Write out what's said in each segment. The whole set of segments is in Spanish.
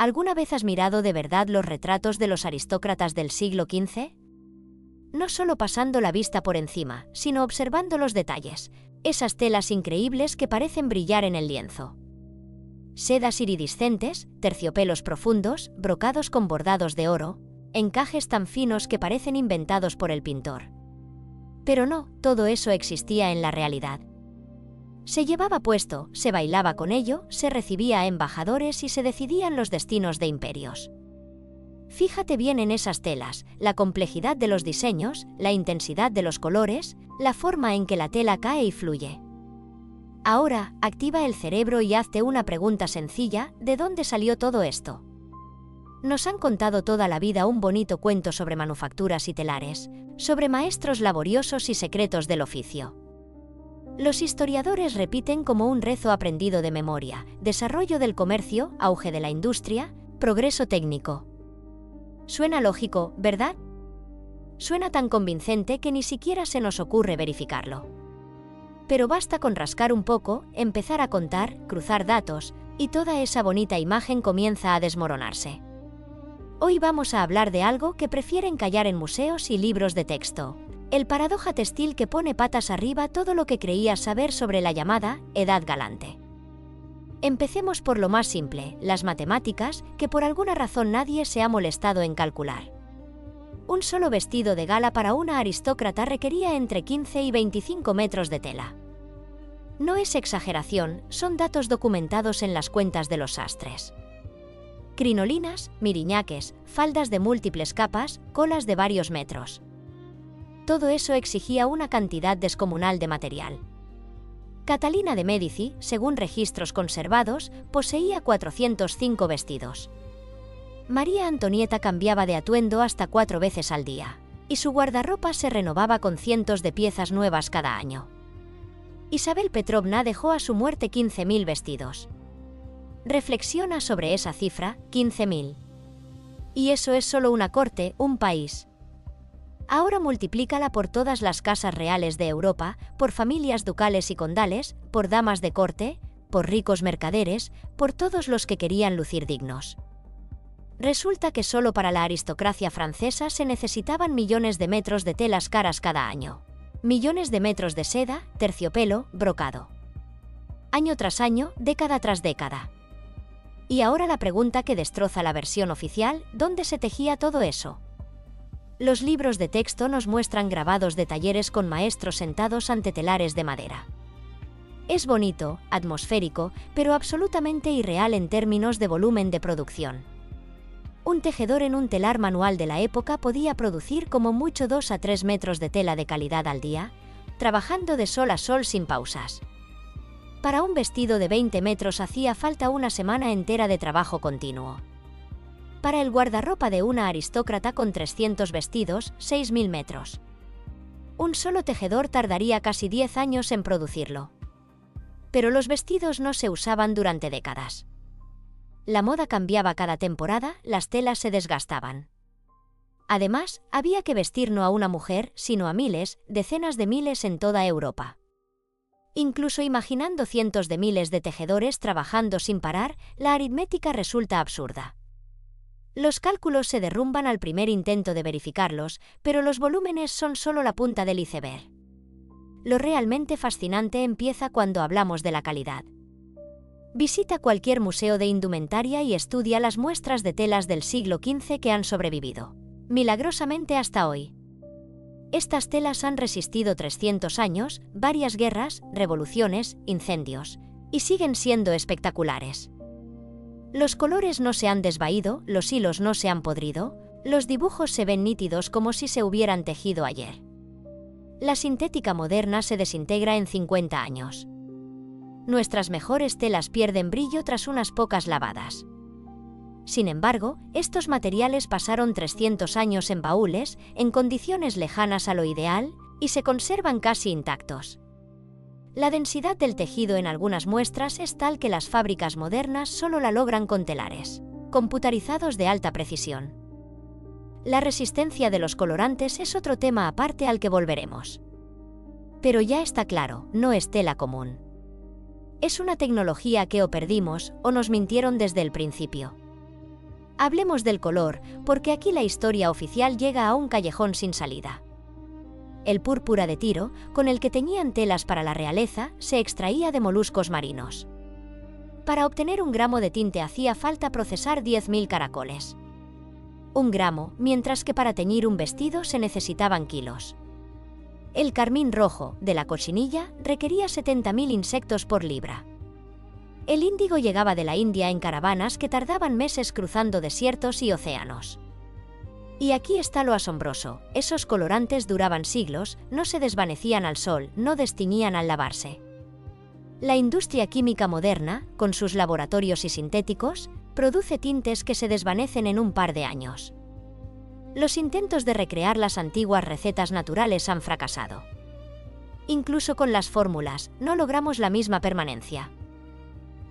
¿Alguna vez has mirado de verdad los retratos de los aristócratas del siglo XV? No solo pasando la vista por encima, sino observando los detalles, esas telas increíbles que parecen brillar en el lienzo. Sedas iridiscentes, terciopelos profundos, brocados con bordados de oro, encajes tan finos que parecen inventados por el pintor. Pero no, todo eso existía en la realidad. Se llevaba puesto, se bailaba con ello, se recibía a embajadores y se decidían los destinos de imperios. Fíjate bien en esas telas, la complejidad de los diseños, la intensidad de los colores, la forma en que la tela cae y fluye. Ahora, activa el cerebro y hazte una pregunta sencilla: ¿de dónde salió todo esto? Nos han contado toda la vida un bonito cuento sobre manufacturas y telares, sobre maestros laboriosos y secretos del oficio. Los historiadores repiten como un rezo aprendido de memoria: desarrollo del comercio, auge de la industria, progreso técnico. Suena lógico, ¿verdad? Suena tan convincente que ni siquiera se nos ocurre verificarlo. Pero basta con rascar un poco, empezar a contar, cruzar datos, y toda esa bonita imagen comienza a desmoronarse. Hoy vamos a hablar de algo que prefieren callar en museos y libros de texto: el paradoja textil que pone patas arriba todo lo que creías saber sobre la llamada Edad Galante. Empecemos por lo más simple, las matemáticas, que por alguna razón nadie se ha molestado en calcular. Un solo vestido de gala para una aristócrata requería entre 15 y 25 metros de tela. No es exageración, son datos documentados en las cuentas de los sastres. Crinolinas, miriñaques, faldas de múltiples capas, colas de varios metros. Todo eso exigía una cantidad descomunal de material. Catalina de Médici, según registros conservados, poseía 405 vestidos. María Antonieta cambiaba de atuendo hasta 4 veces al día, y su guardarropa se renovaba con cientos de piezas nuevas cada año. Isabel Petrovna dejó a su muerte 15.000 vestidos. Reflexiona sobre esa cifra, 15.000. Y eso es solo una corte, un país. Ahora multiplícala por todas las casas reales de Europa, por familias ducales y condales, por damas de corte, por ricos mercaderes, por todos los que querían lucir dignos. Resulta que solo para la aristocracia francesa se necesitaban millones de metros de telas caras cada año. Millones de metros de seda, terciopelo, brocado. Año tras año, década tras década. Y ahora la pregunta que destroza la versión oficial: ¿dónde se tejía todo eso? Los libros de texto nos muestran grabados de talleres con maestros sentados ante telares de madera. Es bonito, atmosférico, pero absolutamente irreal en términos de volumen de producción. Un tejedor en un telar manual de la época podía producir como mucho 2 a 3 metros de tela de calidad al día, trabajando de sol a sol sin pausas. Para un vestido de 20 metros hacía falta una semana entera de trabajo continuo. Para el guardarropa de una aristócrata con 300 vestidos, 6.000 metros. Un solo tejedor tardaría casi 10 años en producirlo. Pero los vestidos no se usaban durante décadas. La moda cambiaba cada temporada, las telas se desgastaban. Además, había que vestir no a una mujer, sino a miles, decenas de miles en toda Europa. Incluso imaginando cientos de miles de tejedores trabajando sin parar, la aritmética resulta absurda. Los cálculos se derrumban al primer intento de verificarlos, pero los volúmenes son solo la punta del iceberg. Lo realmente fascinante empieza cuando hablamos de la calidad. Visita cualquier museo de indumentaria y estudia las muestras de telas del siglo XV que han sobrevivido, milagrosamente hasta hoy. Estas telas han resistido 300 años, varias guerras, revoluciones, incendios, y siguen siendo espectaculares. Los colores no se han desvaído, los hilos no se han podrido, los dibujos se ven nítidos como si se hubieran tejido ayer. La sintética moderna se desintegra en 50 años. Nuestras mejores telas pierden brillo tras unas pocas lavadas. Sin embargo, estos materiales pasaron 300 años en baúles, en condiciones lejanas a lo ideal, y se conservan casi intactos. La densidad del tejido en algunas muestras es tal que las fábricas modernas solo la logran con telares computarizados de alta precisión. La resistencia de los colorantes es otro tema aparte al que volveremos. Pero ya está claro, no es tela común. Es una tecnología que o perdimos o nos mintieron desde el principio. Hablemos del color, porque aquí la historia oficial llega a un callejón sin salida. El púrpura de Tiro, con el que teñían telas para la realeza, se extraía de moluscos marinos. Para obtener 1 gramo de tinte hacía falta procesar 10.000 caracoles. 1 gramo, mientras que para teñir un vestido se necesitaban kilos. El carmín rojo, de la cochinilla, requería 70.000 insectos por libra. El índigo llegaba de la India en caravanas que tardaban meses cruzando desiertos y océanos. Y aquí está lo asombroso, esos colorantes duraban siglos, no se desvanecían al sol, no destiñían al lavarse. La industria química moderna, con sus laboratorios y sintéticos, produce tintes que se desvanecen en un par de años. Los intentos de recrear las antiguas recetas naturales han fracasado. Incluso con las fórmulas, no logramos la misma permanencia.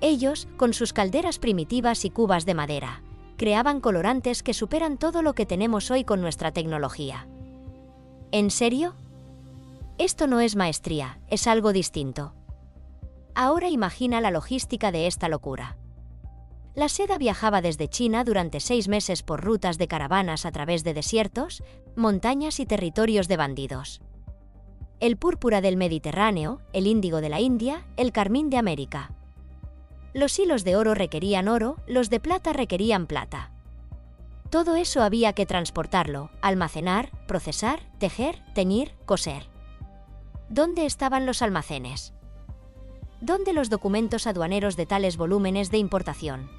Ellos, con sus calderas primitivas y cubas de madera, creaban colorantes que superan todo lo que tenemos hoy con nuestra tecnología. ¿En serio? Esto no es maestría, es algo distinto. Ahora imagina la logística de esta locura. La seda viajaba desde China durante 6 meses por rutas de caravanas a través de desiertos, montañas y territorios de bandidos. El púrpura del Mediterráneo, el índigo de la India, el carmín de América. Los hilos de oro requerían oro, los de plata requerían plata. Todo eso había que transportarlo, almacenar, procesar, tejer, teñir, coser. ¿Dónde estaban los almacenes? ¿Dónde los documentos aduaneros de tales volúmenes de importación?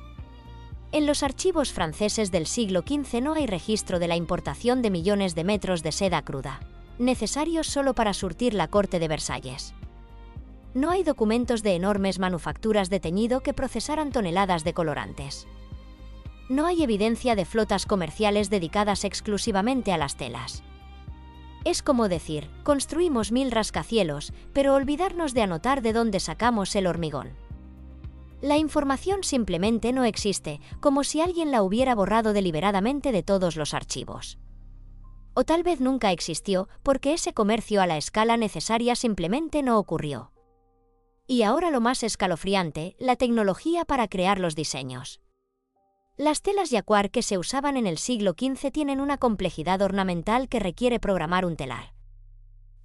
En los archivos franceses del siglo XV no hay registro de la importación de millones de metros de seda cruda, necesarios solo para surtir la corte de Versalles. No hay documentos de enormes manufacturas de teñido que procesaran toneladas de colorantes. No hay evidencia de flotas comerciales dedicadas exclusivamente a las telas. Es como decir, construimos 1000 rascacielos, pero olvidarnos de anotar de dónde sacamos el hormigón. La información simplemente no existe, como si alguien la hubiera borrado deliberadamente de todos los archivos. O tal vez nunca existió, porque ese comercio a la escala necesaria simplemente no ocurrió. Y ahora lo más escalofriante, la tecnología para crear los diseños. Las telas jacquard que se usaban en el siglo XV tienen una complejidad ornamental que requiere programar un telar.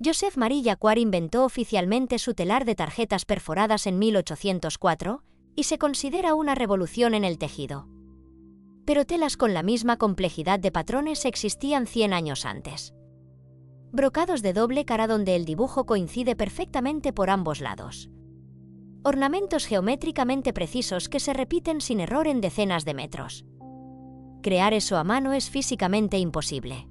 Joseph Marie Jacquard inventó oficialmente su telar de tarjetas perforadas en 1804, y se considera una revolución en el tejido. Pero telas con la misma complejidad de patrones existían 100 años antes. Brocados de doble cara donde el dibujo coincide perfectamente por ambos lados. Ornamentos geométricamente precisos que se repiten sin error en decenas de metros. Crear eso a mano es físicamente imposible.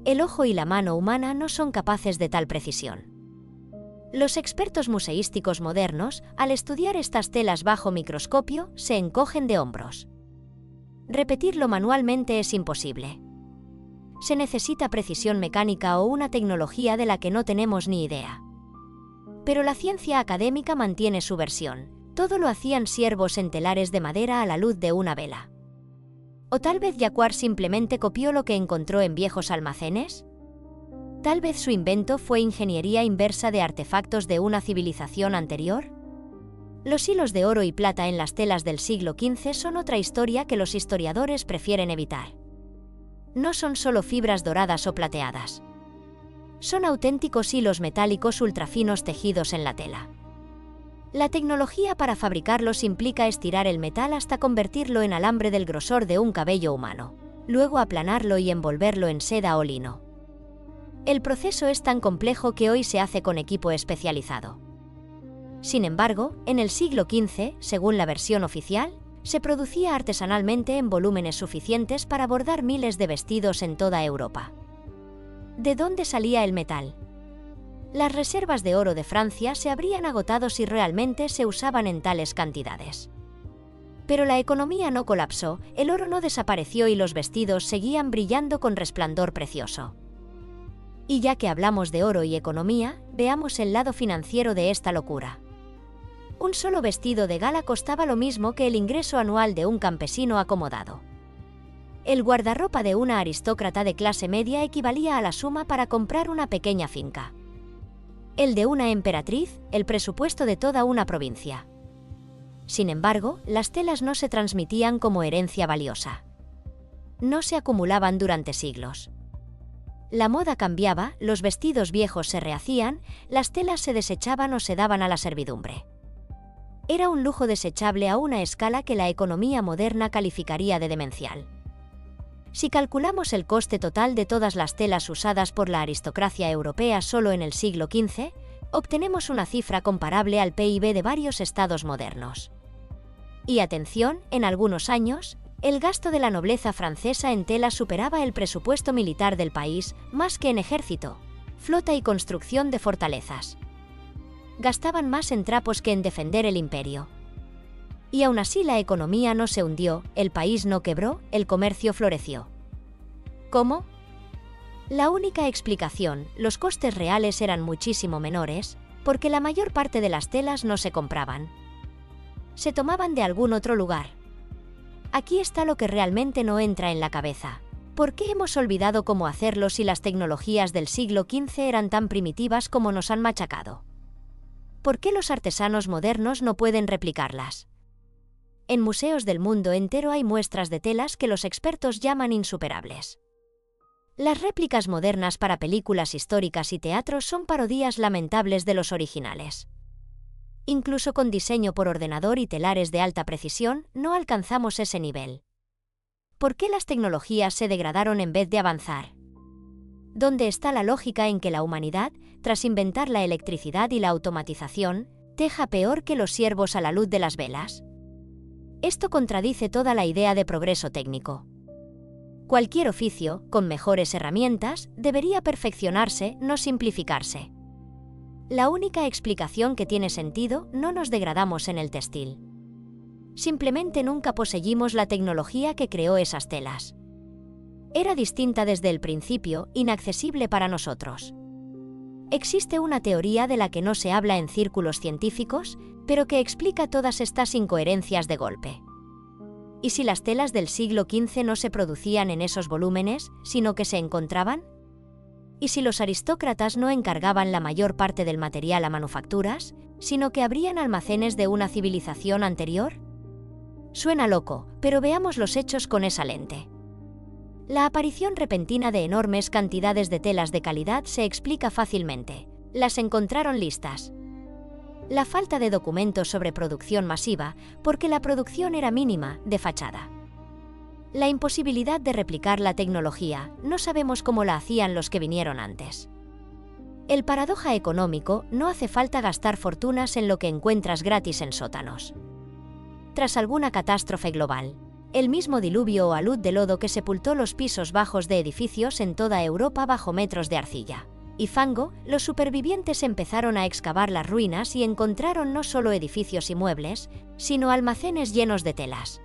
El ojo y la mano humana no son capaces de tal precisión. Los expertos museísticos modernos, al estudiar estas telas bajo microscopio, se encogen de hombros. Repetirlo manualmente es imposible. Se necesita precisión mecánica o una tecnología de la que no tenemos ni idea. Pero la ciencia académica mantiene su versión. Todo lo hacían siervos en telares de madera a la luz de una vela. ¿O tal vez Jacquard simplemente copió lo que encontró en viejos almacenes? ¿Tal vez su invento fue ingeniería inversa de artefactos de una civilización anterior? Los hilos de oro y plata en las telas del siglo XV son otra historia que los historiadores prefieren evitar. No son solo fibras doradas o plateadas. Son auténticos hilos metálicos ultrafinos tejidos en la tela. La tecnología para fabricarlos implica estirar el metal hasta convertirlo en alambre del grosor de un cabello humano, luego aplanarlo y envolverlo en seda o lino. El proceso es tan complejo que hoy se hace con equipo especializado. Sin embargo, en el siglo XV, según la versión oficial, se producía artesanalmente en volúmenes suficientes para bordar miles de vestidos en toda Europa. ¿De dónde salía el metal? Las reservas de oro de Francia se habrían agotado si realmente se usaban en tales cantidades. Pero la economía no colapsó, el oro no desapareció y los vestidos seguían brillando con resplandor precioso. Y ya que hablamos de oro y economía, veamos el lado financiero de esta locura. Un solo vestido de gala costaba lo mismo que el ingreso anual de un campesino acomodado. El guardarropa de una aristócrata de clase media equivalía a la suma para comprar una pequeña finca. El de una emperatriz, el presupuesto de toda una provincia. Sin embargo, las telas no se transmitían como herencia valiosa. no se acumulaban durante siglos. La moda cambiaba, los vestidos viejos se rehacían, las telas se desechaban o se daban a la servidumbre. Era un lujo desechable a una escala que la economía moderna calificaría de demencial. Si calculamos el coste total de todas las telas usadas por la aristocracia europea solo en el siglo XV, obtenemos una cifra comparable al PIB de varios estados modernos. Y atención, en algunos años, el gasto de la nobleza francesa en tela superaba el presupuesto militar del país, más que en ejército, flota y construcción de fortalezas. Gastaban más en trapos que en defender el imperio. Y aún así la economía no se hundió, el país no quebró, el comercio floreció. ¿Cómo? La única explicación, los costes reales eran muchísimo menores, porque la mayor parte de las telas no se compraban. Se tomaban de algún otro lugar. Aquí está lo que realmente no entra en la cabeza. ¿Por qué hemos olvidado cómo hacerlo si las tecnologías del siglo XV eran tan primitivas como nos han machacado? ¿Por qué los artesanos modernos no pueden replicarlas? En museos del mundo entero hay muestras de telas que los expertos llaman insuperables. Las réplicas modernas para películas históricas y teatros son parodias lamentables de los originales. Incluso con diseño por ordenador y telares de alta precisión, no alcanzamos ese nivel. ¿Por qué las tecnologías se degradaron en vez de avanzar? ¿Dónde está la lógica en que la humanidad, tras inventar la electricidad y la automatización, teja peor que los ciervos a la luz de las velas? Esto contradice toda la idea de progreso técnico. Cualquier oficio, con mejores herramientas, debería perfeccionarse, no simplificarse. La única explicación que tiene sentido, no nos degradamos en el textil. Simplemente nunca poseímos la tecnología que creó esas telas. Era distinta desde el principio, inaccesible para nosotros. Existe una teoría de la que no se habla en círculos científicos, pero que explica todas estas incoherencias de golpe. ¿Y si las telas del siglo XV no se producían en esos volúmenes, sino que se encontraban? ¿Y si los aristócratas no encargaban la mayor parte del material a manufacturas, sino que abrían almacenes de una civilización anterior? Suena loco, pero veamos los hechos con esa lente. La aparición repentina de enormes cantidades de telas de calidad se explica fácilmente. Las encontraron listas. La falta de documentos sobre producción masiva, porque la producción era mínima, de fachada. La imposibilidad de replicar la tecnología, no sabemos cómo la hacían los que vinieron antes. El paradoja económico, no hace falta gastar fortunas en lo que encuentras gratis en sótanos. Tras alguna catástrofe global, el mismo diluvio o alud de lodo que sepultó los pisos bajos de edificios en toda Europa bajo metros de arcilla y fango, los supervivientes empezaron a excavar las ruinas y encontraron no solo edificios y muebles, sino almacenes llenos de telas.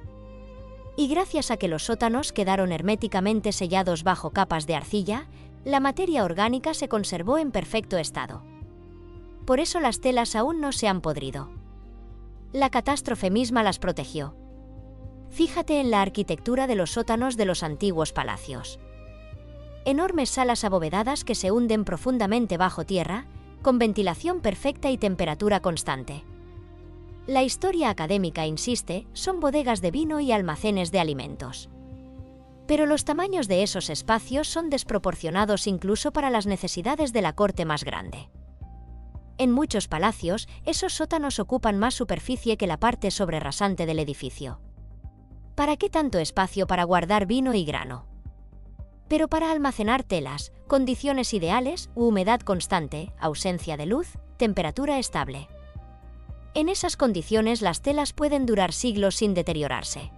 Y gracias a que los sótanos quedaron herméticamente sellados bajo capas de arcilla, la materia orgánica se conservó en perfecto estado. Por eso las telas aún no se han podrido. La catástrofe misma las protegió. Fíjate en la arquitectura de los sótanos de los antiguos palacios. Enormes salas abovedadas que se hunden profundamente bajo tierra, con ventilación perfecta y temperatura constante. La historia académica insiste, son bodegas de vino y almacenes de alimentos. Pero los tamaños de esos espacios son desproporcionados incluso para las necesidades de la corte más grande. En muchos palacios, esos sótanos ocupan más superficie que la parte sobrerasante del edificio. ¿Para qué tanto espacio para guardar vino y grano? Pero para almacenar telas, condiciones ideales, humedad constante, ausencia de luz, temperatura estable. En esas condiciones las telas pueden durar siglos sin deteriorarse.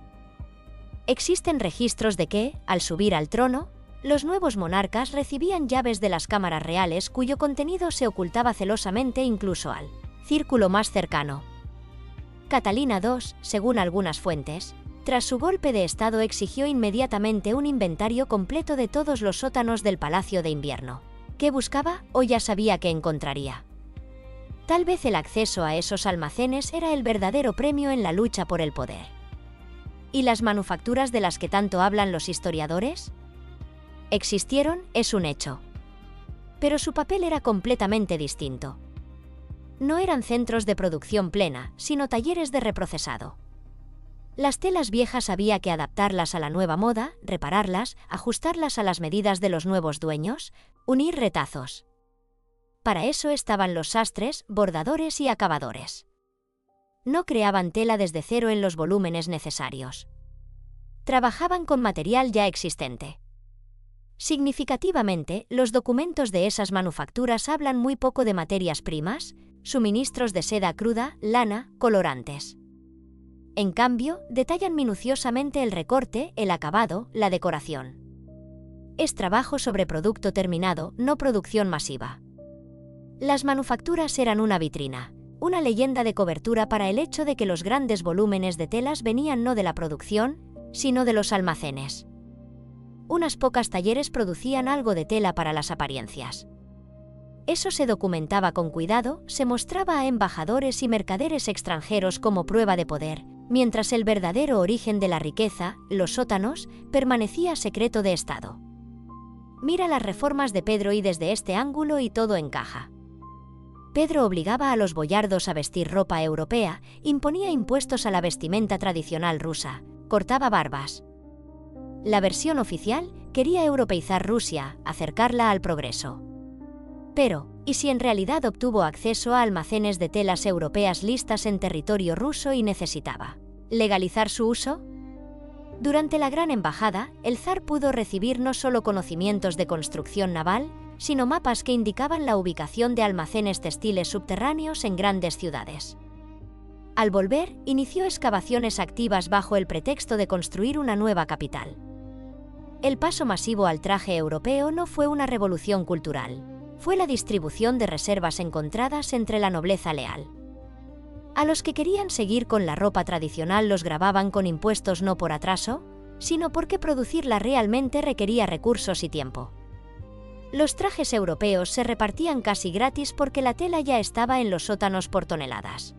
Existen registros de que, al subir al trono, los nuevos monarcas recibían llaves de las cámaras reales cuyo contenido se ocultaba celosamente incluso al círculo más cercano. Catalina II, según algunas fuentes, tras su golpe de estado exigió inmediatamente un inventario completo de todos los sótanos del Palacio de Invierno. ¿Qué buscaba o ya sabía que encontraría? Tal vez el acceso a esos almacenes era el verdadero premio en la lucha por el poder. ¿Y las manufacturas de las que tanto hablan los historiadores? Existieron, es un hecho. Pero su papel era completamente distinto. No eran centros de producción plena, sino talleres de reprocesado. Las telas viejas había que adaptarlas a la nueva moda, repararlas, ajustarlas a las medidas de los nuevos dueños, unir retazos. Para eso estaban los sastres, bordadores y acabadores. No creaban tela desde cero en los volúmenes necesarios. Trabajaban con material ya existente. Significativamente, los documentos de esas manufacturas hablan muy poco de materias primas, suministros de seda cruda, lana, colorantes. En cambio, detallan minuciosamente el recorte, el acabado, la decoración. Es trabajo sobre producto terminado, no producción masiva. Las manufacturas eran una vitrina, una leyenda de cobertura para el hecho de que los grandes volúmenes de telas venían no de la producción, sino de los almacenes. Unas pocas talleres producían algo de tela para las apariencias. Eso se documentaba con cuidado, se mostraba a embajadores y mercaderes extranjeros como prueba de poder, mientras el verdadero origen de la riqueza, los sótanos, permanecía secreto de Estado. Mira las reformas de Pedro y desde este ángulo y todo encaja. Pedro obligaba a los boyardos a vestir ropa europea, imponía impuestos a la vestimenta tradicional rusa, cortaba barbas. La versión oficial quería europeizar Rusia, acercarla al progreso. Pero, ¿y si en realidad obtuvo acceso a almacenes de telas europeas listas en territorio ruso y necesitaba legalizar su uso? Durante la Gran Embajada, el zar pudo recibir no solo conocimientos de construcción naval, sino mapas que indicaban la ubicación de almacenes textiles subterráneos en grandes ciudades. Al volver, inició excavaciones activas bajo el pretexto de construir una nueva capital. El paso masivo al traje europeo no fue una revolución cultural. Fue la distribución de reservas encontradas entre la nobleza leal. A los que querían seguir con la ropa tradicional los gravaban con impuestos no por atraso, sino porque producirla realmente requería recursos y tiempo. Los trajes europeos se repartían casi gratis porque la tela ya estaba en los sótanos por toneladas.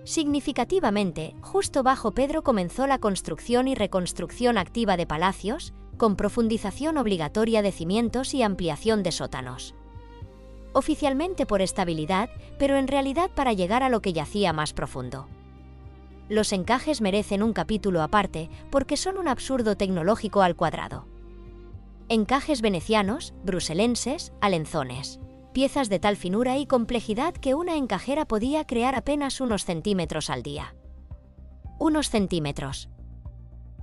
Significativamente, justo bajo Pedro comenzó la construcción y reconstrucción activa de palacios, con profundización obligatoria de cimientos y ampliación de sótanos. Oficialmente por estabilidad, pero en realidad para llegar a lo que yacía más profundo. Los encajes merecen un capítulo aparte porque son un absurdo tecnológico al cuadrado. Encajes venecianos, bruselenses, alenzones. Piezas de tal finura y complejidad que una encajera podía crear apenas unos centímetros al día. Unos centímetros.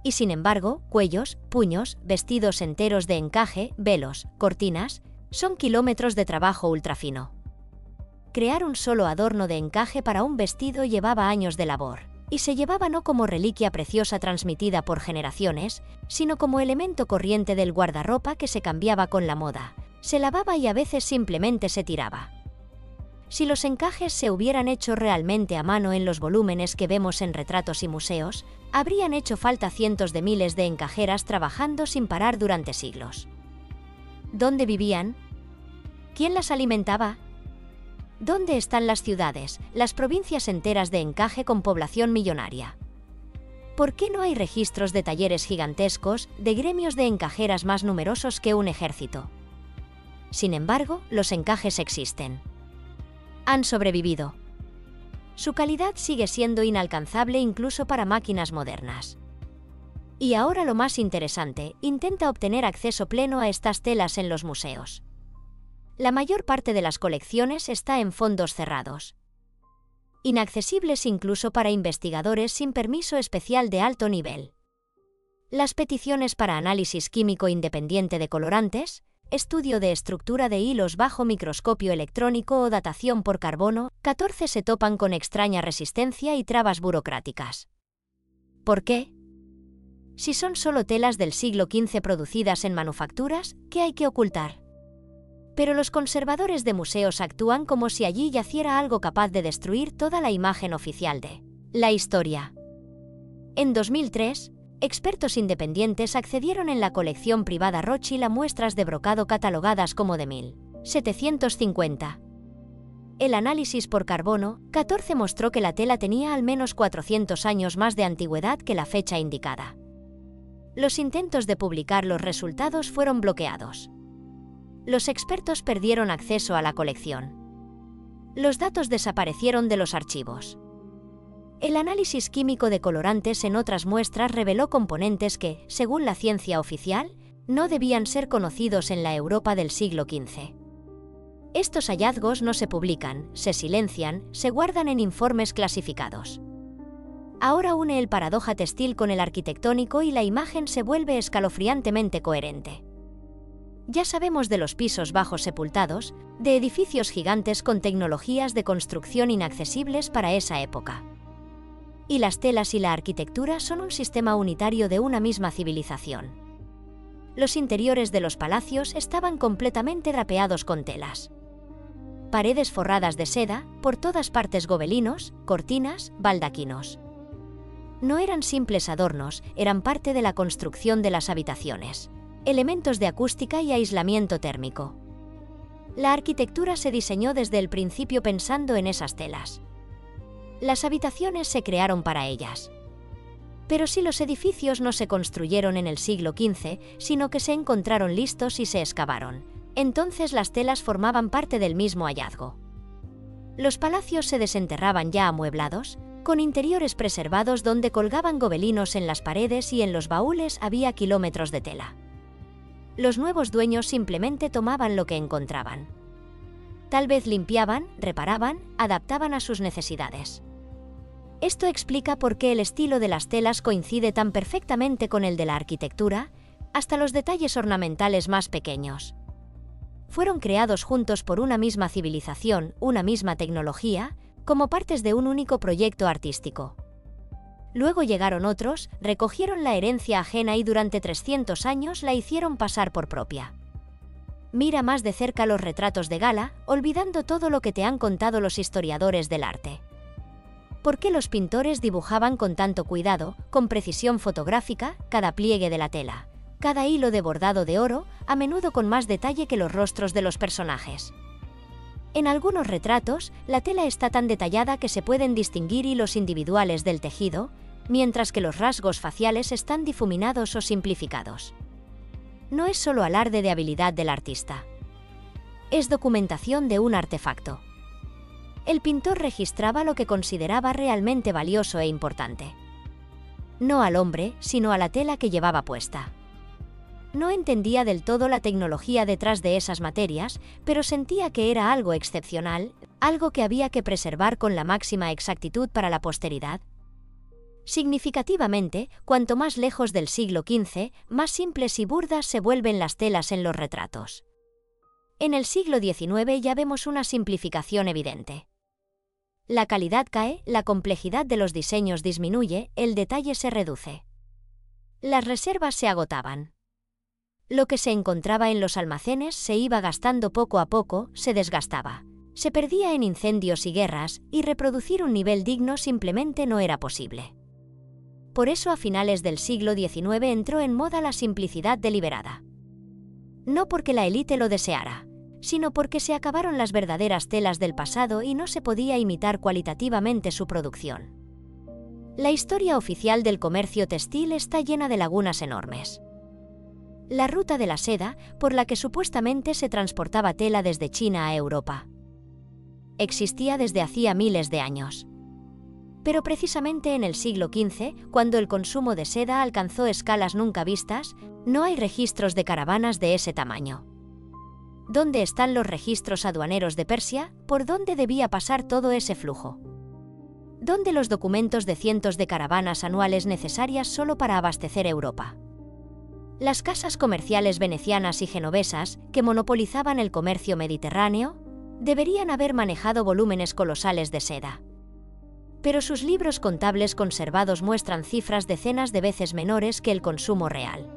Y sin embargo, cuellos, puños, vestidos enteros de encaje, velos, cortinas, son kilómetros de trabajo ultrafino. Crear un solo adorno de encaje para un vestido llevaba años de labor, y se llevaba no como reliquia preciosa transmitida por generaciones, sino como elemento corriente del guardarropa que se cambiaba con la moda, se lavaba y a veces simplemente se tiraba. Si los encajes se hubieran hecho realmente a mano en los volúmenes que vemos en retratos y museos, habrían hecho falta cientos de miles de encajeras trabajando sin parar durante siglos. ¿Dónde vivían? ¿Quién las alimentaba? ¿Dónde están las ciudades, las provincias enteras de encaje con población millonaria? ¿Por qué no hay registros de talleres gigantescos, de gremios de encajeras más numerosos que un ejército? Sin embargo, los encajes existen. Han sobrevivido. Su calidad sigue siendo inalcanzable incluso para máquinas modernas. Y ahora lo más interesante, intenta obtener acceso pleno a estas telas en los museos. La mayor parte de las colecciones está en fondos cerrados. Inaccesibles incluso para investigadores sin permiso especial de alto nivel. Las peticiones para análisis químico independiente de colorantes, estudio de estructura de hilos bajo microscopio electrónico o datación por carbono, 14 se topan con extraña resistencia y trabas burocráticas. ¿Por qué? Si son solo telas del siglo XV producidas en manufacturas, ¿qué hay que ocultar? Pero los conservadores de museos actúan como si allí yaciera algo capaz de destruir toda la imagen oficial de la historia. En 2003, expertos independientes accedieron en la colección privada Rothschild a muestras de brocado catalogadas como de 1750. El análisis por carbono, 14 mostró que la tela tenía al menos 400 años más de antigüedad que la fecha indicada. Los intentos de publicar los resultados fueron bloqueados. Los expertos perdieron acceso a la colección. Los datos desaparecieron de los archivos. El análisis químico de colorantes en otras muestras reveló componentes que, según la ciencia oficial, no debían ser conocidos en la Europa del siglo XV. Estos hallazgos no se publican, se silencian, se guardan en informes clasificados. Ahora une el paradoja textil con el arquitectónico y la imagen se vuelve escalofriantemente coherente. Ya sabemos de los pisos bajos sepultados, de edificios gigantes con tecnologías de construcción inaccesibles para esa época. Y las telas y la arquitectura son un sistema unitario de una misma civilización. Los interiores de los palacios estaban completamente drapeados con telas. Paredes forradas de seda, por todas partes gobelinos, cortinas, baldaquinos. No eran simples adornos, eran parte de la construcción de las habitaciones. Elementos de acústica y aislamiento térmico. La arquitectura se diseñó desde el principio pensando en esas telas. Las habitaciones se crearon para ellas. Pero si los edificios no se construyeron en el siglo XV, sino que se encontraron listos y se excavaron, entonces las telas formaban parte del mismo hallazgo. Los palacios se desenterraban ya amueblados, con interiores preservados donde colgaban gobelinos en las paredes y en los baúles había kilómetros de tela. Los nuevos dueños simplemente tomaban lo que encontraban. Tal vez limpiaban, reparaban, adaptaban a sus necesidades. Esto explica por qué el estilo de las telas coincide tan perfectamente con el de la arquitectura, hasta los detalles ornamentales más pequeños. Fueron creados juntos por una misma civilización, una misma tecnología, como partes de un único proyecto artístico. Luego llegaron otros, recogieron la herencia ajena y durante 300 años la hicieron pasar por propia. Mira más de cerca los retratos de gala, olvidando todo lo que te han contado los historiadores del arte. ¿Por qué los pintores dibujaban con tanto cuidado, con precisión fotográfica, cada pliegue de la tela, cada hilo de bordado de oro, a menudo con más detalle que los rostros de los personajes? En algunos retratos, la tela está tan detallada que se pueden distinguir hilos individuales del tejido, mientras que los rasgos faciales están difuminados o simplificados. No es solo alarde de habilidad del artista. Es documentación de un artefacto. El pintor registraba lo que consideraba realmente valioso e importante. No al hombre, sino a la tela que llevaba puesta. No entendía del todo la tecnología detrás de esas materias, pero sentía que era algo excepcional, algo que había que preservar con la máxima exactitud para la posteridad. Significativamente, cuanto más lejos del siglo XV, más simples y burdas se vuelven las telas en los retratos. En el siglo XIX ya vemos una simplificación evidente. La calidad cae, la complejidad de los diseños disminuye, el detalle se reduce. Las reservas se agotaban. Lo que se encontraba en los almacenes se iba gastando poco a poco, se desgastaba. Se perdía en incendios y guerras, y reproducir un nivel digno simplemente no era posible. Por eso a finales del siglo XIX entró en moda la simplicidad deliberada. No porque la élite lo deseara, sino porque se acabaron las verdaderas telas del pasado y no se podía imitar cualitativamente su producción. La historia oficial del comercio textil está llena de lagunas enormes. La ruta de la seda, por la que supuestamente se transportaba tela desde China a Europa. Existía desde hacía miles de años. Pero precisamente en el siglo XV, cuando el consumo de seda alcanzó escalas nunca vistas, no hay registros de caravanas de ese tamaño. ¿Dónde están los registros aduaneros de Persia? ¿Por dónde debía pasar todo ese flujo? ¿Dónde los documentos de cientos de caravanas anuales necesarias solo para abastecer Europa? Las casas comerciales venecianas y genovesas, que monopolizaban el comercio mediterráneo, deberían haber manejado volúmenes colosales de seda. Pero sus libros contables conservados muestran cifras decenas de veces menores que el consumo real.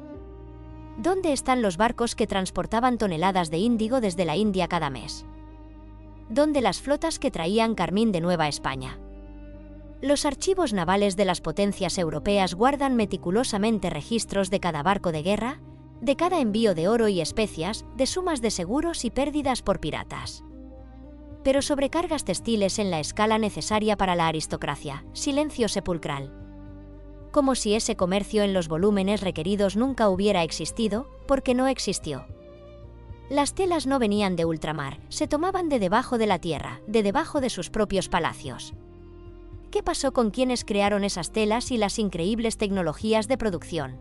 ¿Dónde están los barcos que transportaban toneladas de índigo desde la India cada mes? ¿Dónde las flotas que traían carmín de Nueva España? Los archivos navales de las potencias europeas guardan meticulosamente registros de cada barco de guerra, de cada envío de oro y especias, de sumas de seguros y pérdidas por piratas. Pero sobrecargas textiles en la escala necesaria para la aristocracia, silencio sepulcral. Como si ese comercio en los volúmenes requeridos nunca hubiera existido, porque no existió. Las telas no venían de ultramar, se tomaban de debajo de la tierra, de debajo de sus propios palacios. ¿Qué pasó con quienes crearon esas telas y las increíbles tecnologías de producción?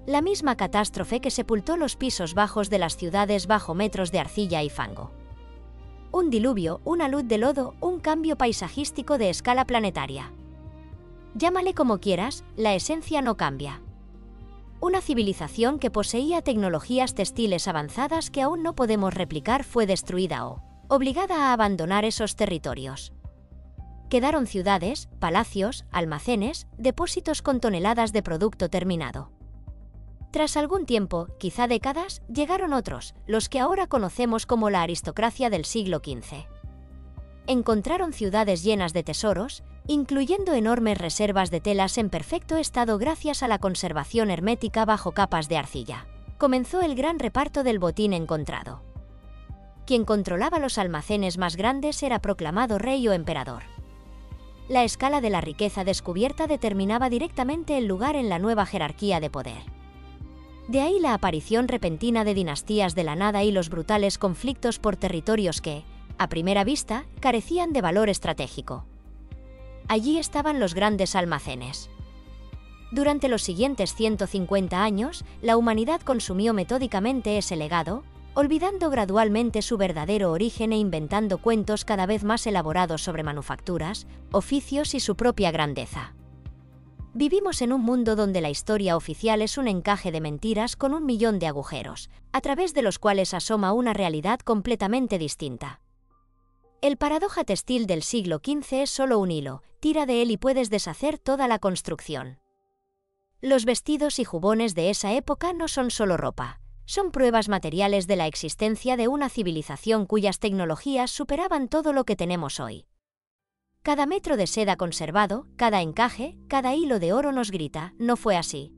La misma catástrofe que sepultó los pisos bajos de las ciudades bajo metros de arcilla y fango. Un diluvio, una luz de lodo, un cambio paisajístico de escala planetaria. Llámale como quieras, la esencia no cambia. Una civilización que poseía tecnologías textiles avanzadas que aún no podemos replicar fue destruida o obligada a abandonar esos territorios. Quedaron ciudades, palacios, almacenes, depósitos con toneladas de producto terminado. Tras algún tiempo, quizá décadas, llegaron otros, los que ahora conocemos como la aristocracia del siglo XV. Encontraron ciudades llenas de tesoros, incluyendo enormes reservas de telas en perfecto estado gracias a la conservación hermética bajo capas de arcilla. Comenzó el gran reparto del botín encontrado. Quien controlaba los almacenes más grandes era proclamado rey o emperador. La escala de la riqueza descubierta determinaba directamente el lugar en la nueva jerarquía de poder. De ahí la aparición repentina de dinastías de la nada y los brutales conflictos por territorios que, a primera vista, carecían de valor estratégico. Allí estaban los grandes almacenes. Durante los siguientes 150 años, la humanidad consumió metódicamente ese legado, olvidando gradualmente su verdadero origen e inventando cuentos cada vez más elaborados sobre manufacturas, oficios y su propia grandeza. Vivimos en un mundo donde la historia oficial es un encaje de mentiras con 1.000.000 de agujeros, a través de los cuales asoma una realidad completamente distinta. El paradoja textil del siglo XV es solo un hilo, tira de él y puedes deshacer toda la construcción. Los vestidos y jubones de esa época no son solo ropa, son pruebas materiales de la existencia de una civilización cuyas tecnologías superaban todo lo que tenemos hoy. Cada metro de seda conservado, cada encaje, cada hilo de oro nos grita, no fue así.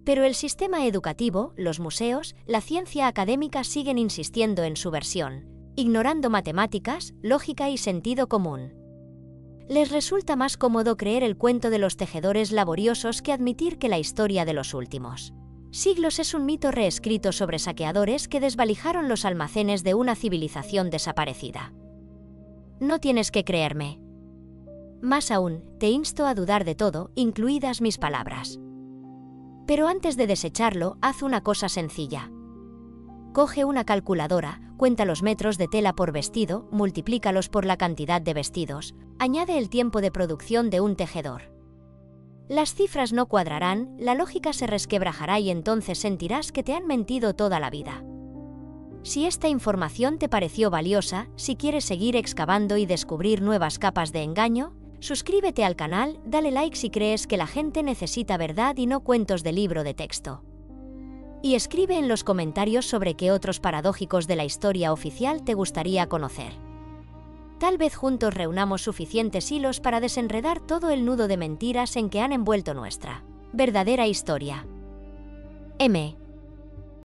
Pero el sistema educativo, los museos, la ciencia académica siguen insistiendo en su versión, ignorando matemáticas, lógica y sentido común. Les resulta más cómodo creer el cuento de los tejedores laboriosos que admitir que la historia de los últimos siglos es un mito reescrito sobre saqueadores que desvalijaron los almacenes de una civilización desaparecida. No tienes que creerme. Más aún, te insto a dudar de todo, incluidas mis palabras. Pero antes de desecharlo, haz una cosa sencilla. Coge una calculadora, cuenta los metros de tela por vestido, multiplícalos por la cantidad de vestidos, añade el tiempo de producción de un tejedor. Las cifras no cuadrarán, la lógica se resquebrajará y entonces sentirás que te han mentido toda la vida. Si esta información te pareció valiosa, si quieres seguir excavando y descubrir nuevas capas de engaño, suscríbete al canal, dale like si crees que la gente necesita verdad y no cuentos de libro de texto. Y escribe en los comentarios sobre qué otros paradójicos de la historia oficial te gustaría conocer. Tal vez juntos reunamos suficientes hilos para desenredar todo el nudo de mentiras en que han envuelto nuestra verdadera historia. M.